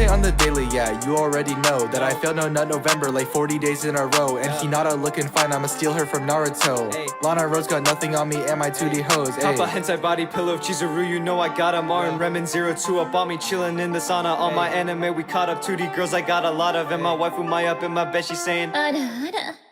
say on the daily, yeah, you already know that I failed no nut November like 40 days in a row. And Hinata looking fine, I'ma steal her from Naruto. Lana Rose got nothing on me and my 2D hoes. Papa hentai body pillow, Chizuru, you know I got 'em. R and Remen 02 up on me, chillin' in the sauna. All my anime we caught up, 2D girls I got a lot of. And my waifu my up in my bed, she's saying あらあら